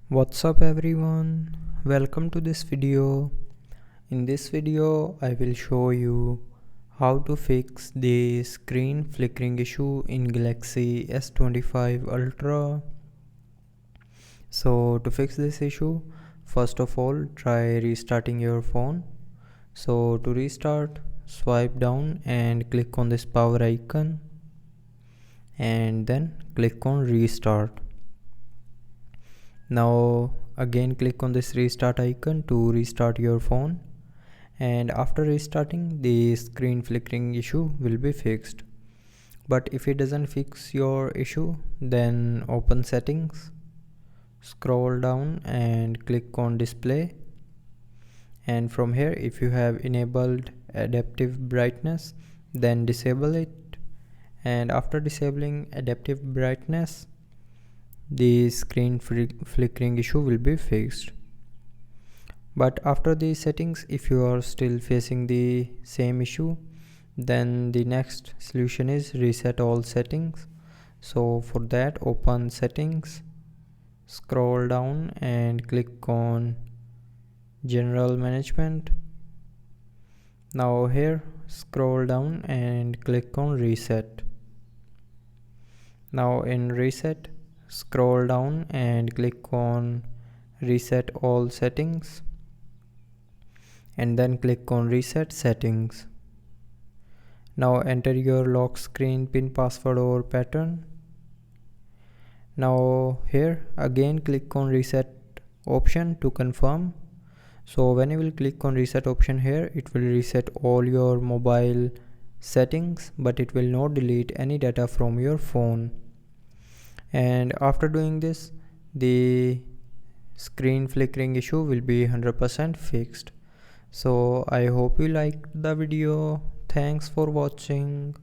What's up everyone, welcome to this video. In this video I will show you how to fix the screen flickering issue in Galaxy S25 Ultra. So to fix this issue, first of all try restarting your phone. So to restart, swipe down and click on this power icon and then click on restart. Now again click on this restart icon to restart your phone, and after restarting the screen flickering issue will be fixed. But if it doesn't fix your issue, then open settings, scroll down and click on display, and from here if you have enabled adaptive brightness then disable it, and after disabling adaptive brightness the screen flickering issue will be fixed. But after these settings, if you are still facing the same issue, then the next solution is reset all settings. So for that, open settings, scroll down and click on general management. Now here scroll down and click on reset. Now in reset, scroll down and click on reset all settings and then click on reset settings. Now enter your lock screen pin, password or pattern. Now here again click on reset option to confirm. So when you will click on reset option here, it will reset all your mobile settings, but it will not delete any data from your phone. And after doing this, the screen flickering issue will be 100% fixed. So I hope you liked the video. Thanks for watching.